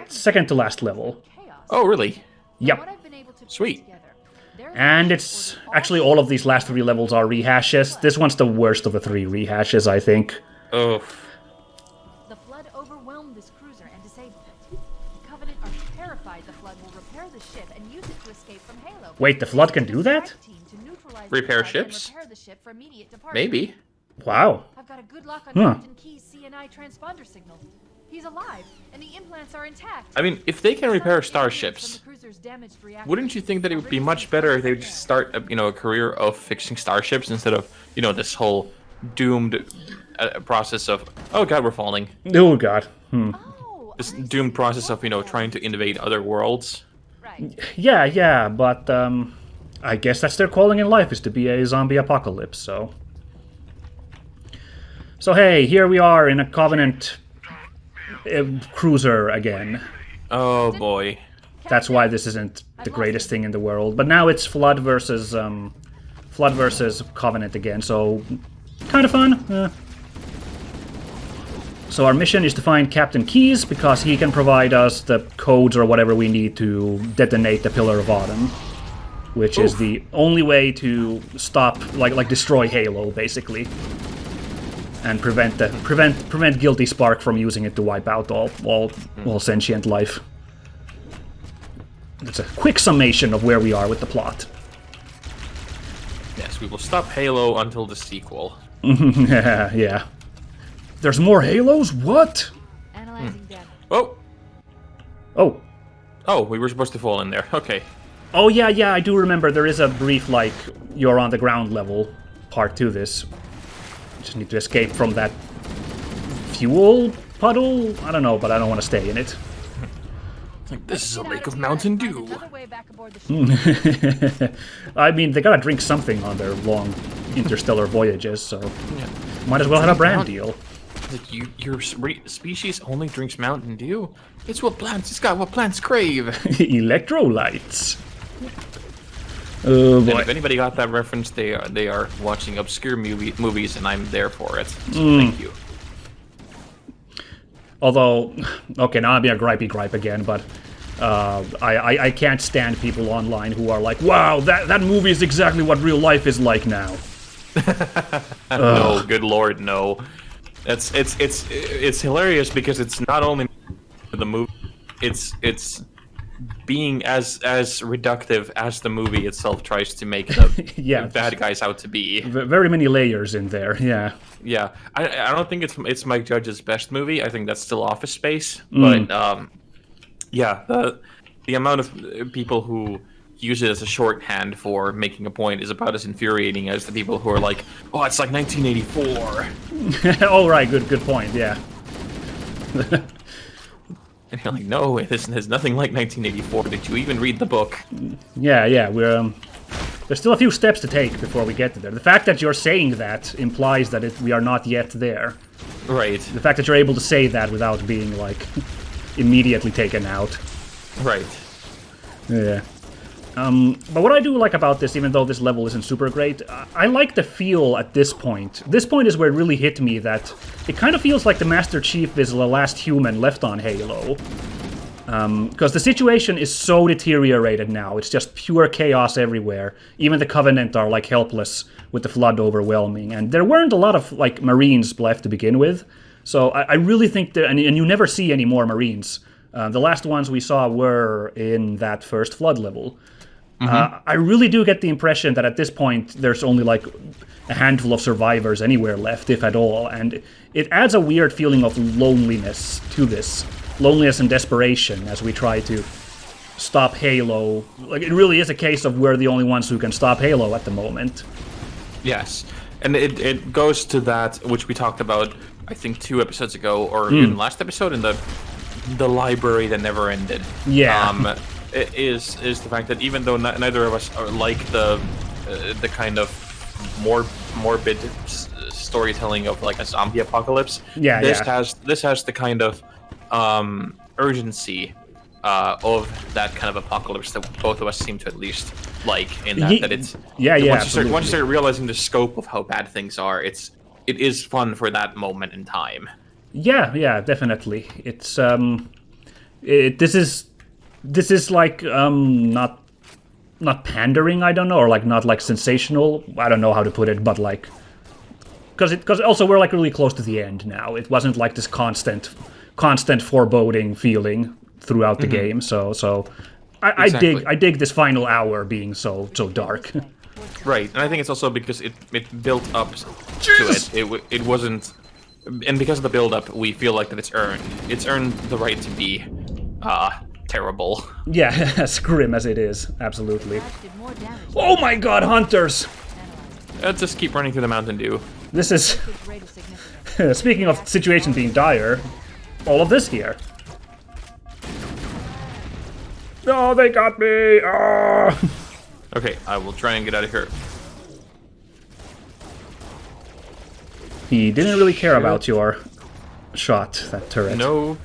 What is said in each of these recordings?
second to last level. Oh, really? Yep. Sweet. And it's actually all of these last 3 levels are rehashes. This one's the worst of the 3 rehashes, I think. Oh. The flood overwhelmed this cruiser and disabled it. The Covenant are terrified the flood will repair the ship and use it to escape from Halo. Wait, the flood can do that? Repair ships? Maybe. Wow. I've got a good lock on Captain Key's CNI transponder signal. He's alive, and the implants are intact. I mean, if they can repair starships, wouldn't you think that it would be much better if they would just start, a career of fixing starships instead of, this whole doomed process of, oh god, we're falling. Oh god. This doomed process of, trying to invade other worlds. Right. Yeah, but I guess that's their calling in life, is to be a zombie apocalypse, so... So hey, here we are in a Covenant cruiser again. Oh boy. That's why this isn't the greatest thing in the world. But now it's Flood versus Covenant again, so kind of fun. So our mission is to find Captain Keyes, because he can provide us the codes or whatever we need to detonate the Pillar of Autumn, which is the only way to stop, like destroy Halo, basically, and prevent Guilty Spark from using it to wipe out all sentient life. That's a quick summation of where we are with the plot. Yes, we will stop Halo until the sequel. Yeah. There's more Halos? What? Analyzing data. Oh, we were supposed to fall in there. Okay. Oh, yeah, I do remember there is a brief, you're on the ground level part to this. Just need to escape from that fuel puddle? I don't know, but I don't want to stay in it. This is a lake of Mountain Dew. I mean, they gotta drink something on their long interstellar voyages, so might as well have a brand deal. Your species only drinks Mountain Dew? It's got what plants crave. Electrolytes. Oh boy. And if anybody got that reference, they are watching obscure movies, and I'm there for it. So thank you. Although, okay, now I'm being a gripey gripe again, but I can't stand people online who are like, wow, that movie is exactly what real life is like now. No, good lord, no. It's hilarious because it's not only the movie, it's being as reductive as the movie itself tries to make the bad guys out to be. Very many layers in there, yeah. Yeah, I don't think it's Mike Judge's best movie. I think that's still Office Space. But yeah, the amount of people who use it as a shorthand for making a point is about as infuriating as the people who are like, oh, it's like 1984. Oh, right, good point, yeah. And you're like, no, this is nothing like 1984. Did you even read the book? Yeah, we're there's still a few steps to take before we get to there. The fact that you're saying that implies that we are not yet there. Right. The fact that you're able to say that without being, immediately taken out. Right. Yeah. But what I do like about this, even though this level isn't super great, I like the feel at this point. This point is where it really hit me that it kind of feels like the Master Chief is the last human left on Halo. Because the situation is so deteriorated now. It's just pure chaos everywhere. Even the Covenant are, helpless with the flood overwhelming. And there weren't a lot of, Marines left to begin with. So I really think that... And you never see any more Marines. The last ones we saw were in that first flood level. I really do get the impression that at this point there's only a handful of survivors anywhere left, if at all, and it adds a weird feeling of loneliness to this. Loneliness and desperation as we try to stop Halo. It really is a case of we're the only ones who can stop Halo at the moment. Yes, and it goes to that, which we talked about, I think 2 episodes ago, or in the last episode, in the library that never ended. Yeah. It is the fact that even though neither of us are like the kind of more morbid storytelling of a zombie apocalypse, this has the kind of urgency of that kind of apocalypse that both of us seem to at least like. In that it's once you start realizing the scope of how bad things are, it is fun for that moment in time. Yeah, definitely. It's This is like not pandering, I don't know, or like not like sensational. I don't know how to put it, but like because also we're like really close to the end now. It wasn't like this constant foreboding feeling throughout the game. So I Exactly. I dig this final hour being so dark. Right, and I think it's also because it built up to it. It wasn't, and because of the build up, we feel like that it's earned. It's earned the right to be terrible. Yeah, as grim as it is, absolutely. That did more damage Oh my God, hunters! Let's just keep running through the Mountain Dew. This is than his greatest significance. speaking of situation being dire. All of this here. No, they got me! Ah! Okay, I will try and get out of here. He didn't really care about your shot, that turret. Nope.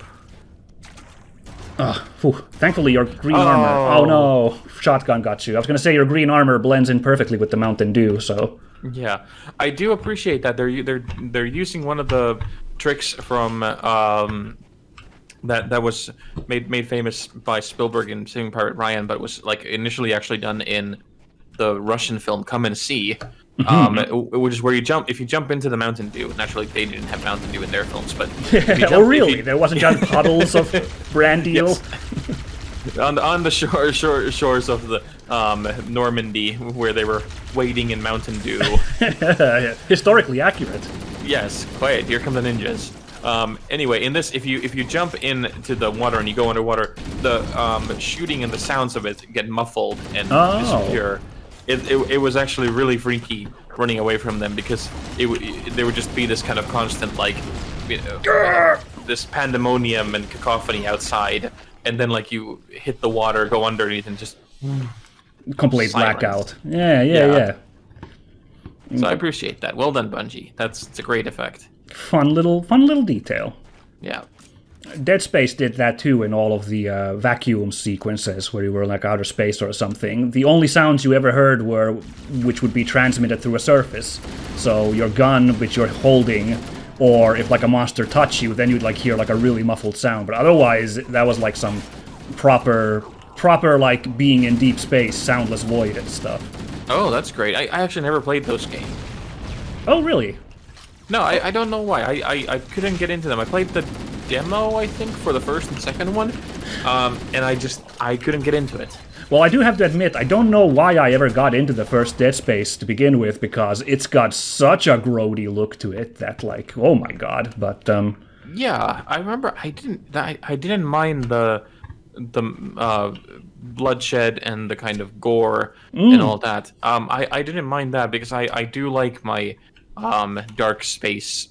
Phew. Thankfully, your green armor. Oh no, shotgun got you. I was gonna say your green armor blends in perfectly with the Mountain Dew. So Yeah, I do appreciate that they're using one of the tricks from that was made famous by Spielberg in Saving Private Ryan, but was like initially actually done in the Russian film Come and See, which is where you jump. If you jump into the Mountain Dew, naturally they didn't have Mountain Dew in their films, but if you oh jump- really? if you- There wasn't just puddles of brandy. Yes. on the shores of the Normandy, where they were wading in Mountain Dew. Historically accurate. Yes, quiet. Here come the ninjas. Anyway, in this, if you jump into the water and you go underwater, the shooting and the sounds of it get muffled and disappear. It was actually really freaky running away from them because there would just be this kind of constant like, this pandemonium and cacophony outside, and then like you hit the water, go underneath, and just Complete silence. blackout. Yeah. So I appreciate that. Well done, Bungie. It's a great effect. Fun little detail. Yeah. Dead Space did that too in all of the vacuum sequences where you were in like outer space or something. The only sounds you ever heard were which would be transmitted through a surface. So your gun, which you're holding, or if like a monster touched you, then you'd like hear like a really muffled sound. But otherwise, that was like some proper like being in deep space, soundless void and stuff. Oh, that's great. I actually never played those games. Oh, really? No, I don't know why. I couldn't get into them. I played the demo, I think, for the first and second one, and I couldn't get into it. Well, I do have to admit, I don't know why I ever got into the first Dead Space to begin with, because it's got such a grody look to it that, like, oh my god. But Yeah, I remember I didn't mind the bloodshed and the kind of gore and all that. I didn't mind that because I do like my dark space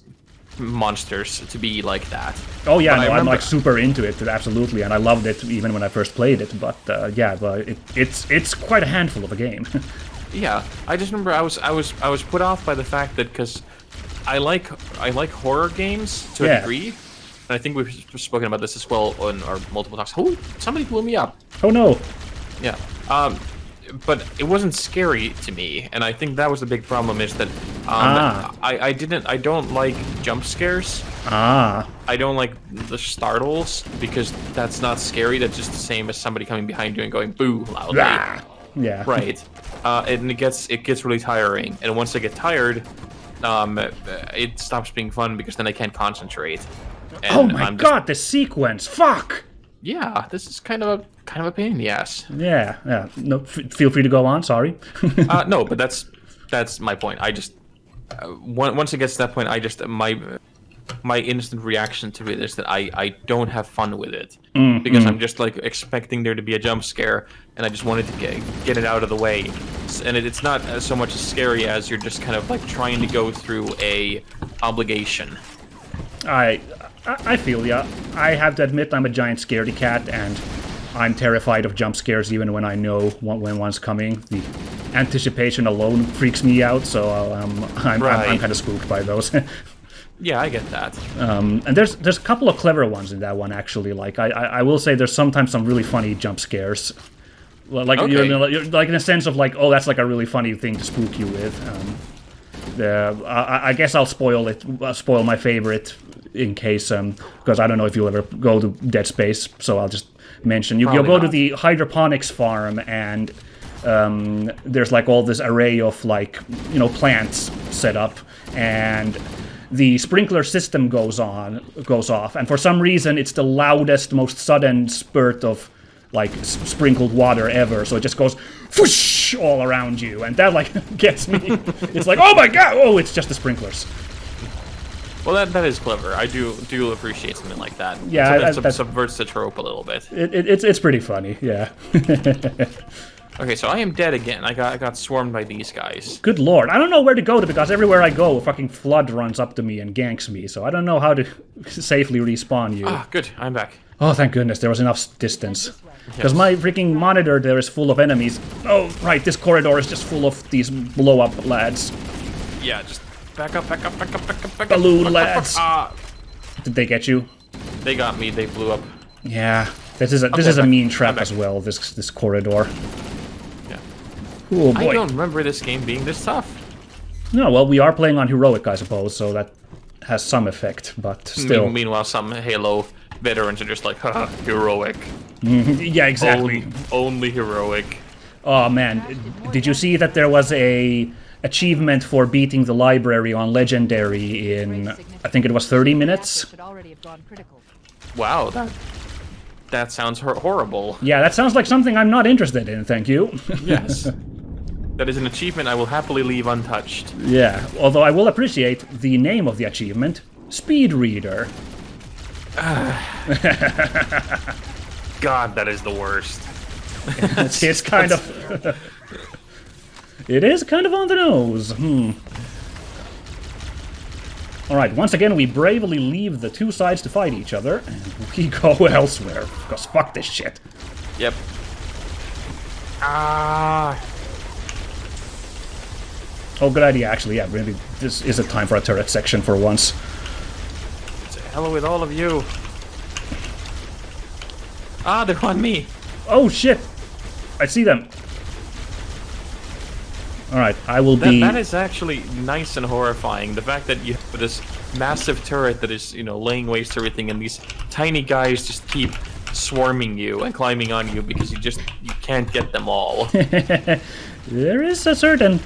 monsters to be like that. oh yeah, But no, I'm like super into it, absolutely, and I loved it even when I first played it. But yeah, but it's quite a handful of a game. Yeah, I just remember I was put off by the fact that because I like horror games to a degree, and I think we've spoken about this as well on our multiple talks. Oh, somebody blew me up. Oh no. Yeah. But it wasn't scary to me, and I think that was the big problem is that I don't like jump scares. I don't like the startles because that's not scary. That's just the same as somebody coming behind you and going boo loudly. Yeah. Right. And it gets really tiring. And once I get tired, it stops being fun because then I can't concentrate. And Oh my god, the sequence! Fuck! Yeah, this is kind of a pain in the ass. Yeah. No, feel free to go on. Sorry. No, but that's my point. I just once it gets to that point, I just my instant reaction to it is that I don't have fun with it because I'm just like expecting there to be a jump scare, and I just wanted to get it out of the way. And it's not so much as scary as you're just kind of like trying to go through a obligation. I feel ya. I have to admit I'm a giant scaredy cat, and I'm terrified of jump scares even when I know when one's coming. The anticipation alone freaks me out, so I'm kind of spooked by those. Yeah, I get that. And there's a couple of clever ones in that one, actually. Like I will say there's sometimes some really funny jump scares. Like you're like in a sense of like, oh, that's like a really funny thing to spook you with. I guess I'll spoil my favorite in case, because I don't know if you'll ever go to Dead Space, so I'll just mention. You'll go to the hydroponics farm, and there's like all this array of like, plants set up, and the sprinkler system goes off, and for some reason it's the loudest, most sudden spurt of like sprinkled water ever, so it just goes whoosh all around you, and that like gets me. It's like, oh my god, oh, it's just the sprinklers. Well, that is clever. I do appreciate something like that. Yeah, so that subverts the trope a little bit. It's pretty funny, yeah. Okay, so I am dead again. I got swarmed by these guys. Good lord, I don't know where to go to, because everywhere I go, a fucking flood runs up to me and ganks me, so I don't know how to safely respawn you. Ah, good. I'm back. Oh, thank goodness, there was enough distance. Because my freaking monitor there is full of enemies. Oh, right, this corridor is just full of these blow-up lads. Yeah, just back up. Balloon lads. Did they get you? They got me. They blew up. Yeah, this is a mean trap as well, this corridor. Yeah. Oh, boy. I don't remember this game being this tough. No, well, we are playing on heroic, I suppose, so that has some effect, but still. Meanwhile, some Halo veterans are just like, haha, heroic. Yeah, exactly. Only heroic. Oh man, did you see that there was a achievement for beating the library on Legendary in, I think it was 30 minutes? Wow, that sounds horrible. Yeah, that sounds like something I'm not interested in, thank you. Yes. That is an achievement I will happily leave untouched. Yeah, although I will appreciate the name of the achievement, Speed Reader. God, that is the worst. It's kind of... It is kind of on the nose. Alright, once again we bravely leave the two sides to fight each other, and we go elsewhere, because fuck this shit. Yep. Ah. Oh, good idea, actually, yeah, maybe this is a time for a turret section for once. To hell with all of you. Ah, they're on me. Oh shit! I see them. Alright, I will be... That is actually nice and horrifying. The fact that you have this massive turret that is, laying waste to everything, and these tiny guys just keep swarming you and climbing on you because you can't get them all. There is a certain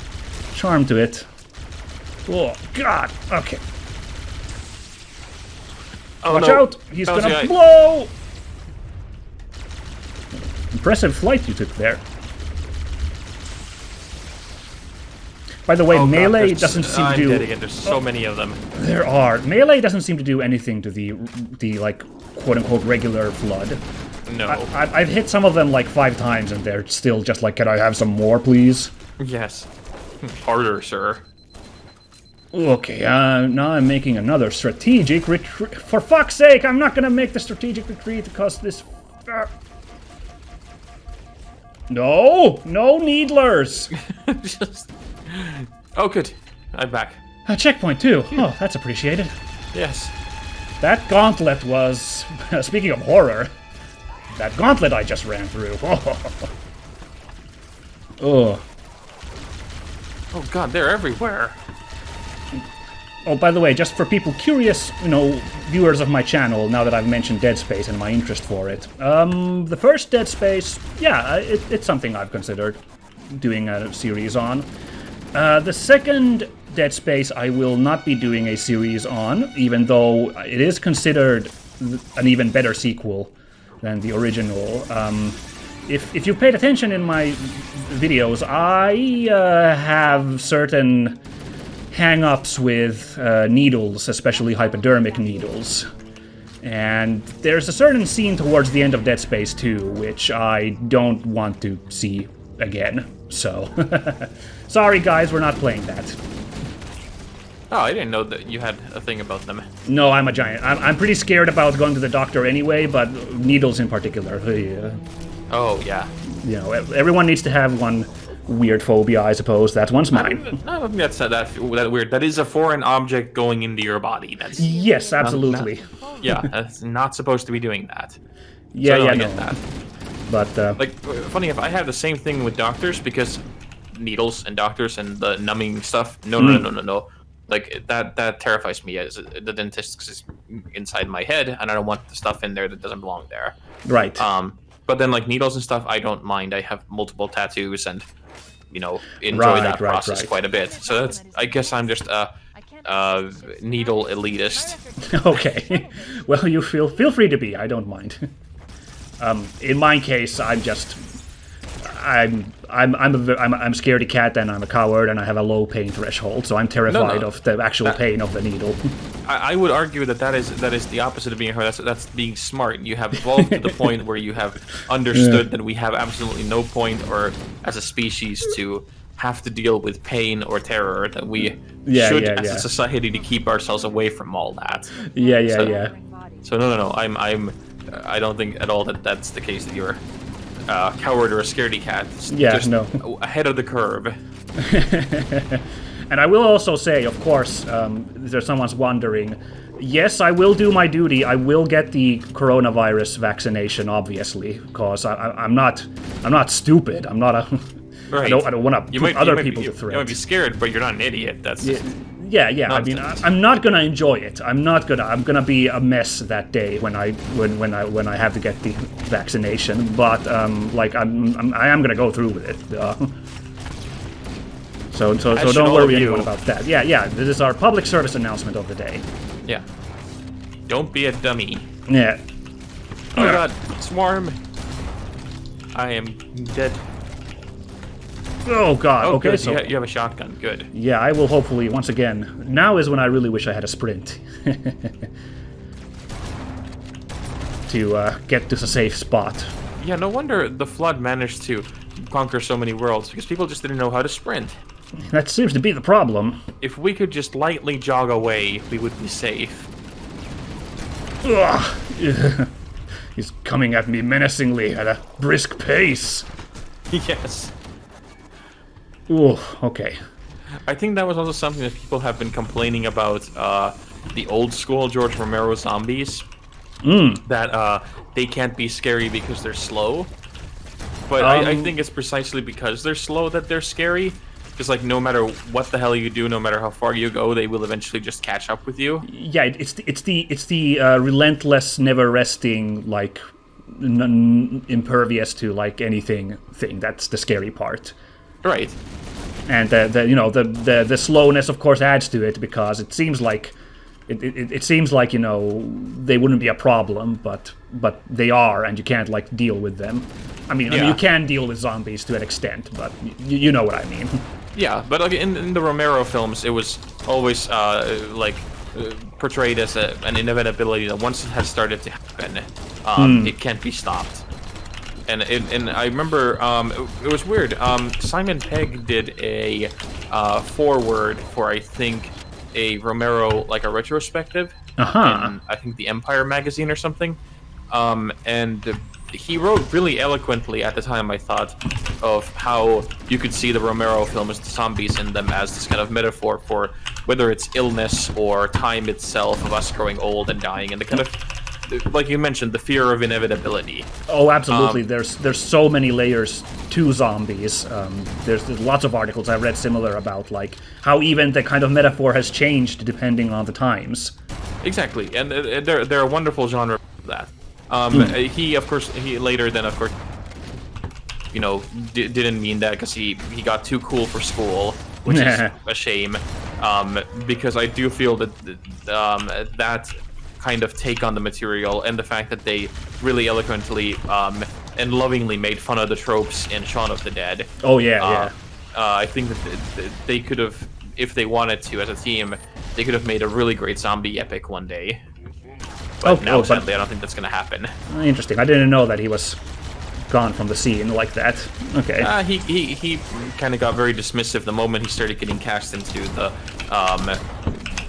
charm to it. Oh, God! Okay. Oh, Watch no. out! He's gonna blow! Impressive flight you took there. By the way, melee doesn't seem to do... I'm dead again. There's so many of them. There are. Melee doesn't seem to do anything to the like, quote-unquote regular flood. No. I've hit some of them like 5 times, and they're still just like, can I have some more, please? Yes. Harder, sir. Okay, now I'm making another strategic retreat. For fuck's sake, I'm not gonna make the strategic retreat because this... No! No needlers! Oh, good. I'm back. A checkpoint, too. Oh, that's appreciated. Yes. That gauntlet was... Speaking of horror, that gauntlet I just ran through. Oh. Oh, God, they're everywhere. Oh, by the way, just for people curious, viewers of my channel, now that I've mentioned Dead Space and my interest for it. The first Dead Space, yeah, it's something I've considered doing a series on. The second Dead Space I will not be doing a series on, even though it is considered an even better sequel than the original. If you paid attention in my videos, I have certain hang-ups with needles, especially hypodermic needles. And there's a certain scene towards the end of Dead Space 2 which I don't want to see again. So, sorry guys, we're not playing that. Oh, I didn't know that you had a thing about them. No, I'm a giant. I'm pretty scared about going to the doctor anyway, but needles in particular. Oh, yeah. Everyone needs to have one weird phobia, I suppose. That one's mine. I don't think that's that weird. That is a foreign object going into your body. That's yes, absolutely. Yeah, that's not supposed to be doing that. Yeah, so yeah, I no. get that. But like, funny enough, I have the same thing with doctors because needles and doctors and the numbing stuff. No. Like that terrifies me as the dentist is inside my head, and I don't want the stuff in there that doesn't belong there. Right. But then like needles and stuff, I don't mind. I have multiple tattoos, and enjoy that process quite a bit. So that's, I guess I'm just a needle elitist. Okay. Well, you feel free to be. I don't mind. In my case, I'm a scaredy cat, and I'm a coward, and I have a low pain threshold, so I'm terrified of the actual pain of the needle. I would argue that is the opposite of being hurt. That's being smart. You have evolved to the point where you have understood that we have absolutely no point, or as a species, to have to deal with pain or terror. That we should, as a society, to keep ourselves away from all that. Yeah. So no. I don't think at all that that's the case. That you're a coward or a scaredy cat. Just ahead of the curve. And I will also say, of course, if someone's wondering, yes, I will do my duty. I will get the coronavirus vaccination, obviously, because I'm not stupid. I'm not a. Right. I don't want to put other people to threat. You might be scared, but you're not an idiot. That's yeah. I mean, I'm not gonna enjoy it. I'm gonna be a mess that day when I have to get the vaccination. But I am gonna go through with it. So don't worry anyone about that. Yeah. This is our public service announcement of the day. Yeah. Don't be a dummy. Yeah. Oh god, swarm. I am dead. Oh god, okay, good. so... You have a shotgun, good. Yeah, I will hopefully, once again... Now is when I really wish I had a sprint. To get to a safe spot. Yeah, no wonder the Flood managed to conquer so many worlds, because people just didn't know how to sprint. That seems to be the problem. If we could just lightly jog away, we would be safe. Ugh. He's coming at me menacingly at a brisk pace. Yes. Ooh, okay. I think that was also something that people have been complaining about, the old school George Romero zombies. That they can't be scary because they're slow. But I think it's precisely because they're slow that they're scary. Because like no matter what the hell you do, no matter how far you go, they will eventually just catch up with you. Yeah, it's the relentless, never resting, like impervious to like anything thing. That's the scary part. Right. And the slowness, of course, adds to it because it seems like it seems like they wouldn't be a problem, but they are, and you can't like deal with them. I mean you can deal with zombies to an extent, but you know what I mean. Yeah, but like in the Romero films, it was always portrayed as an inevitability that once it has started to happen, it can't be stopped. And I remember it was weird. Simon Pegg did a foreword for I think a Romero like a retrospective in I think the Empire magazine or something, and he wrote really eloquently at the time, I thought, of how you could see the Romero films, the zombies in them, as this kind of metaphor for whether it's illness or time itself of us growing old and dying, and the kind of, like you mentioned, the fear of inevitability. Oh, absolutely. There's so many layers to zombies. There's lots of articles I've read similar about like how even the kind of metaphor has changed depending on the times. Exactly, and they're a wonderful genre for that. He later then, of course, didn't mean that because he got too cool for school, which is a shame. Because I do feel that that kind of take on the material and the fact that they really eloquently and lovingly made fun of the tropes in Shaun of the Dead. Oh yeah. I think that they could have, if they wanted to, as a team, they could have made a really great zombie epic one day. But sadly, I don't think that's going to happen. Interesting. I didn't know that he was gone from the scene like that. Okay. He kind of got very dismissive the moment he started getting cast into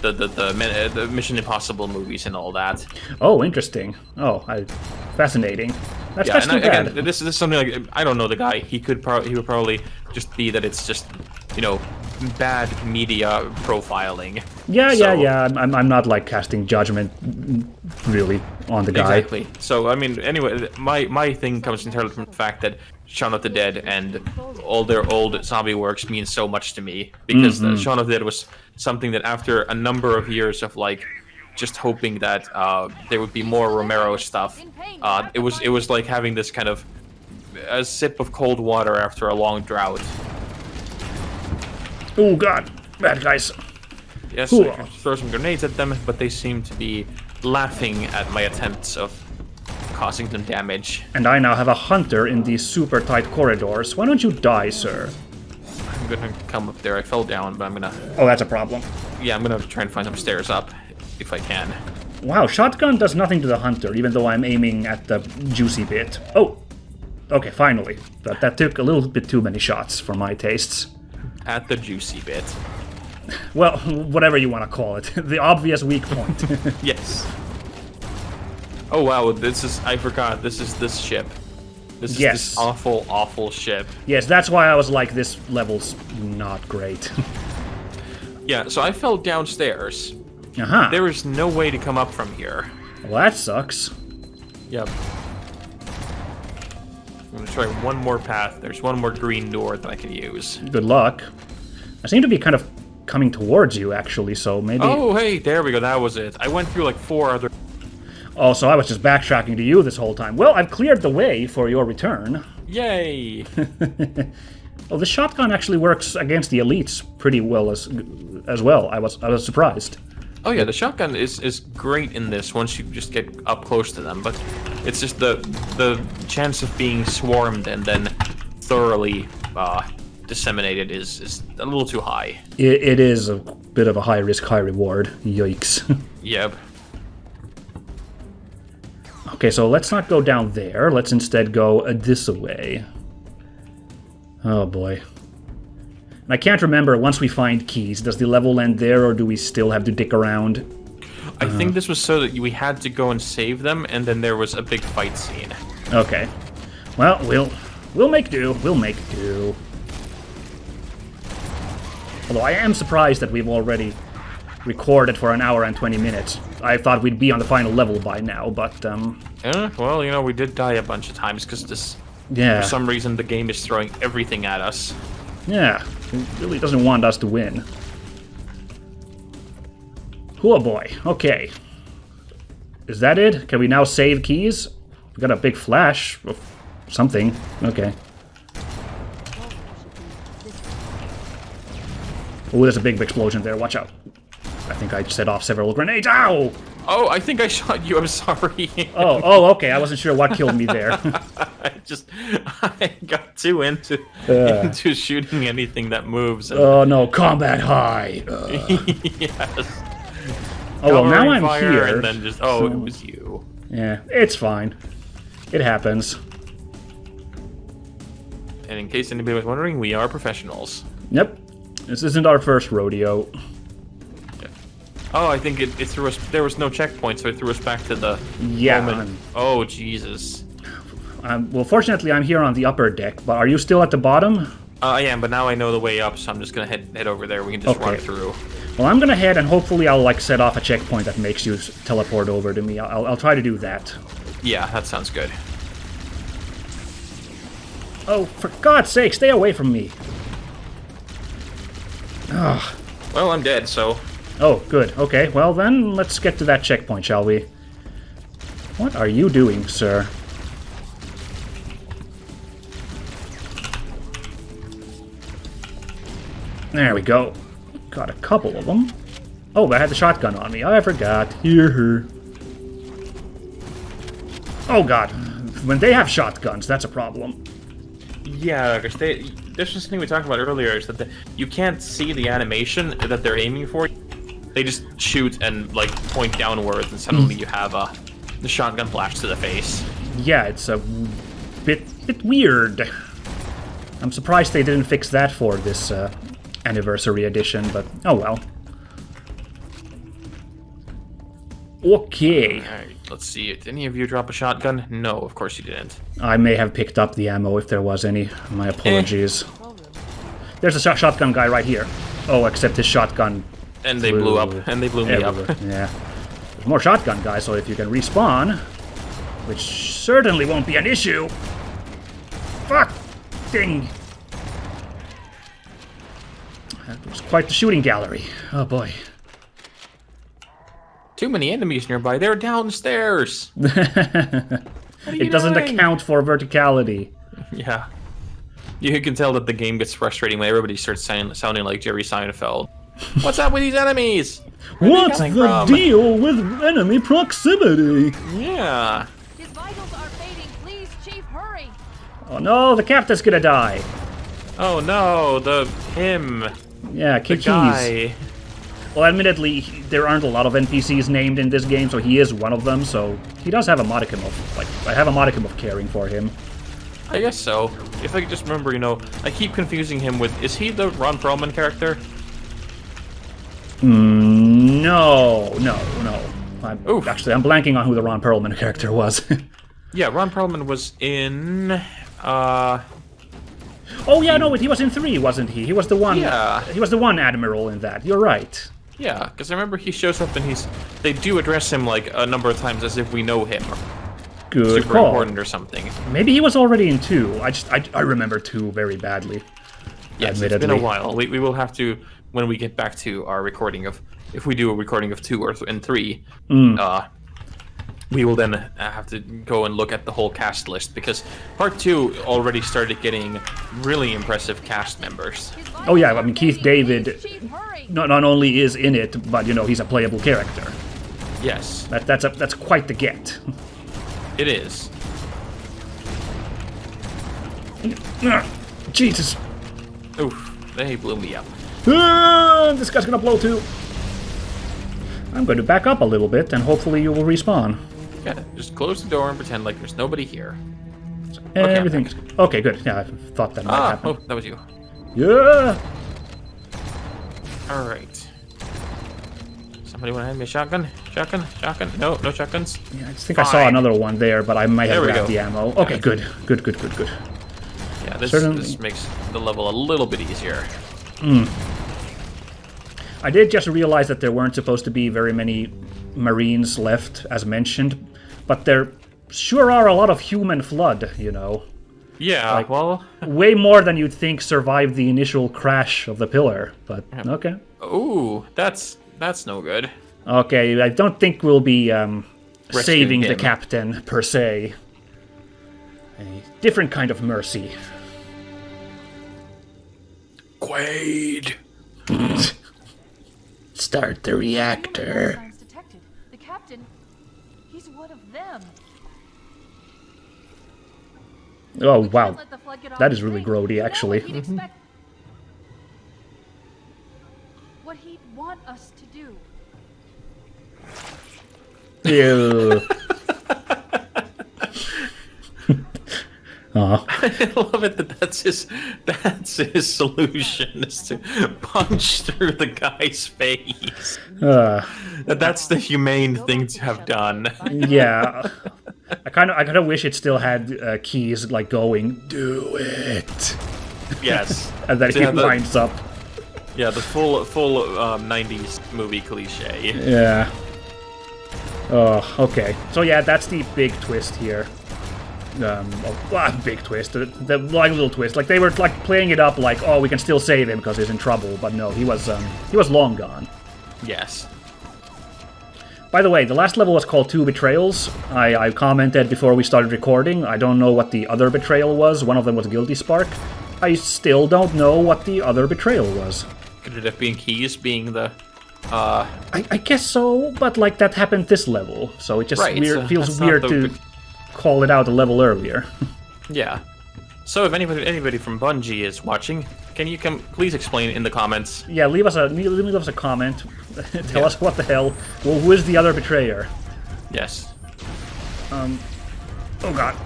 the Mission Impossible movies and all that. Oh, interesting. Fascinating. That's too bad. Again, this is something like, I don't know the guy. He would probably just be that it's just, bad media profiling. Yeah, So- yeah. I'm not like casting judgment really on the guy. Exactly. So I mean, anyway, my thing comes entirely from the fact that Shaun of the Dead and all their old zombie works mean so much to me because Shaun of the Dead was something that after a number of years of like just hoping that there would be more Romero stuff, it was like having this kind of a sip of cold water after a long drought. Oh god, bad guys. Yes, Cool. I can throw some grenades at them, but they seem to be laughing at my attempts of causing them damage. And I now have a hunter in these super tight corridors. Why don't you die, sir? I'm gonna come up there. I fell down, but I'm gonna... Oh, that's a problem. Yeah, I'm gonna try and find some stairs up, if I can. Wow, shotgun does nothing to the hunter, even though I'm aiming at the juicy bit. Oh, okay, finally. That took a little bit too many shots for my tastes. At the juicy bit. Well, whatever you want to call it. The obvious weak point. Yes. Oh wow, this is... I forgot. This is this ship. This is Yes. this awful, awful ship. Yes, that's why I was like, this level's not great. Yeah, so I fell downstairs. Uh-huh. There is no way to come up from here. Well, that sucks. Yep. I'm gonna try one more path. There's one more green door that I can use. Good luck. I seem to be kind of coming towards you, actually, so maybe... Oh, hey, there we go. That was it. I went through like 4 other... Oh, so I was just backtracking to you this whole time. Well, I've cleared the way for your return. Yay! Oh, the shotgun actually works against the elites pretty well as well. I was surprised. Oh yeah, the shotgun is great in this once you just get up close to them, but it's just the chance of being swarmed and then thoroughly disseminated is a little too high. It is a bit of a high risk, high reward. Yikes. Yep. Okay, so let's not go down there. Let's instead go this way. Oh boy. And I can't remember, once we find keys, does the level end there or do we still have to dick around? I think this was so that we had to go and save them, and then there was a big fight scene. Okay. Well, we'll make do. We'll make do. Although I am surprised that we've already recorded for an hour and 20 minutes. I thought we'd be on the final level by now, but Well, you know, we did die a bunch of times because this... yeah. For some reason, the game is throwing everything at us. Yeah, it really doesn't want us to win. Oh boy, okay. Is that it? Can we now save keys? We got a big flash of something. Okay. Oh, there's a big explosion there, watch out. I think I set off several grenades. Ow! Oh, I think I shot you, I'm sorry. Oh, okay, I wasn't sure what killed me there. I got too into shooting anything that moves. And Oh no, combat high! yes. Oh well, now Covering I'm fire here. And then just, it was you. Yeah, it's fine. It happens. And in case anybody was wondering, we are professionals. Yep. This isn't our first rodeo. Oh, I think it threw us. There was no checkpoint, so it threw us back to the Yeah. moment. Oh, Jesus. Well, fortunately, I'm here on the upper deck, but are you still at the bottom? I am, but now I know the way up, so I'm just gonna head over there. We can just run Okay. through. Well, I'm gonna head, and hopefully I'll, like, set off a checkpoint that makes you teleport over to me. I'll try to do that. Yeah, that sounds good. Oh, for God's sake, stay away from me. Ugh. Well, I'm dead, so... Oh, good. Okay, well then, let's get to that checkpoint, shall we? What are you doing, sir? There we go. Got a couple of them. Oh, but I had the shotgun on me. I forgot. Here. Oh god. When they have shotguns, that's a problem. Yeah, because this was something we talked about earlier, is that you can't see the animation that they're aiming for. They just shoot and, like, point downwards, and suddenly you have the shotgun blast to the face. Yeah, it's a bit weird. I'm surprised they didn't fix that for this anniversary edition, but oh well. Okay. Alright, let's see. Did any of you drop a shotgun? No, of course you didn't. I may have picked up the ammo if there was any. My apologies. There's a shotgun guy right here. Oh, except his shotgun. And they blew up, and they blew me up. Yeah. There's more shotgun guys, so if you can respawn, which certainly won't be an issue. Fuck! Ding! That was quite the shooting gallery. Oh boy. Too many enemies nearby. They're downstairs. It doesn't account for verticality. Yeah. You can tell that the game gets frustrating when everybody starts sounding like Jerry Seinfeld. What's up with these enemies? What's the deal with enemy proximity? Yeah. His vitals are fading. Please, Chief, hurry. Oh no, the captain's gonna die. Oh no, him. Yeah, The Keys. guy. Well, admittedly, there aren't a lot of NPCs named in this game, so he is one of them, so he does have a modicum of, I have a modicum of caring for him. I guess so. If I could just remember, I keep confusing him with, is he the Ron Perlman character? No. Actually, I'm blanking on who the Ron Perlman character was. Yeah, Ron Perlman was in, Oh yeah, no, he was in 3, wasn't he? He was the one. Yeah. He was the one admiral in that. You're right. Yeah, because I remember he shows up and they do address him like a number of times as if we know him. Good Super call. important or something. Maybe he was already in 2. I remember 2 very badly. Yes, admittedly. it's been a while. We will have to, when we get back to our recording of, if we do a recording of 2 and 3, we will then have to go and look at the whole cast list, because part 2 already started getting really impressive cast members. Oh yeah, I mean Keith David Chief, hurry. not only is in it, but he's a playable character. Yes, That's quite the get. it is. Jesus. Oof, they blew me up. This guy's gonna blow too. I'm going to back up a little bit, and hopefully you will respawn. Yeah, just close the door and pretend like there's nobody here. Everything's okay. Good. Yeah, I thought that might happen. Oh, that was you. Yeah. All right. Somebody want to hand me a shotgun? Shotgun? No, no shotguns. Yeah, I think I saw another one there, but I might have There we grabbed go. the ammo. Okay, good. Yeah, this Certainly. makes the level a little bit easier. I did just realize that there weren't supposed to be very many Marines left, as mentioned, but there sure are a lot of human flood, Yeah, well... Way more than you'd think survived the initial crash of the pillar, but okay. Ooh, that's no good. Okay, I don't think we'll be saving the him. captain, per se. A different kind of mercy. Quaid! Start the reactor. Signs detected. The captain, he's one of them. Oh, We wow. can't let the flood get off That the is really train. grody, You know actually. what he'd expect- What he'd want us to do. Ew. Aw. I love it that's his solution, is to punch through the guy's face. That's the humane thing to have done. Yeah. I kind of wish it still had keys going, do it. Yes. And then To he have the- winds up. Yeah, the full 90s movie cliche. Yeah. Oh, okay. So yeah, that's the big twist here. Big twist. The little twist. They were playing it up like, oh, we can still save him because he's in trouble, but no, he was long gone. Yes. By the way, the last level was called 2 Betrayals. I commented before we started recording. I don't know what the other betrayal was. One of them was Guilty Spark. I still don't know what the other betrayal was. Could it have been Keys being the... I guess so, but that happened this level, so it just Right, so feels that's not weird the to call it out a level earlier. Yeah. So if anybody from Bungie is watching, can you please explain in the comments? Yeah, leave us a comment. Tell us what the hell. Well, who is the other betrayer? Yes. Oh god.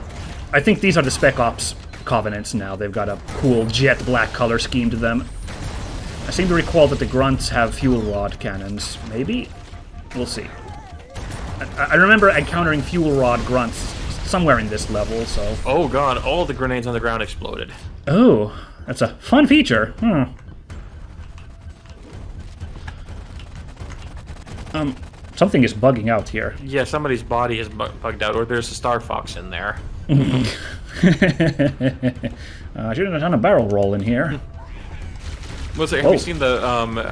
I think these are the Spec Ops Covenants now. They've got a cool jet black color scheme to them. I seem to recall that the Grunts have fuel rod cannons. Maybe? We'll see. I remember encountering fuel rod Grunts somewhere in this level, so... Oh god, all the grenades on the ground exploded. Oh, that's a fun feature. Something is bugging out here. Yeah, somebody's body is bugged out, or there's a Star Fox in there. I should have done a barrel roll in here. Well, so have you seen the?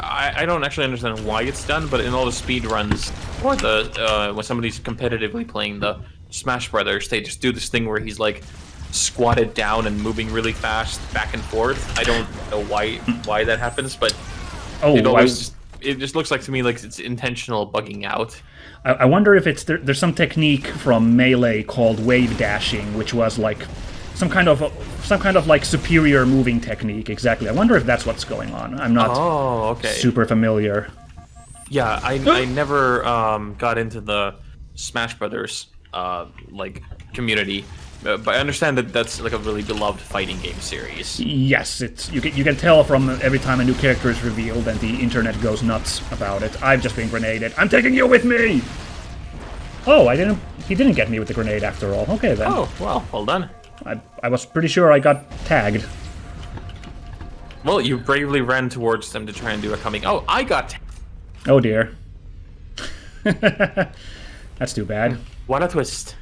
I don't actually understand why it's done, but in all the speed runs or the when somebody's competitively playing the Smash Brothers, they just do this thing where he's like squatted down and moving really fast back and forth. I don't know why that happens, but it just looks like to me like it's intentional bugging out. I wonder if there's some technique from Melee called wave dashing, which was like some kind of like superior moving technique. Exactly. I wonder if that's what's going on. I'm not super familiar. Yeah, I never got into the Smash Brothers like community, but I understand that that's like a really beloved fighting game series. Yes, you can tell from every time a new character is revealed, and the internet goes nuts about it. I've just been grenaded. I'm taking you with me. Oh, he didn't get me with the grenade after all. Okay then. Oh well done. I was pretty sure I got tagged. Well, you bravely ran towards them to try and do a coming. Oh, I got. Oh dear. That's too bad. What a twist.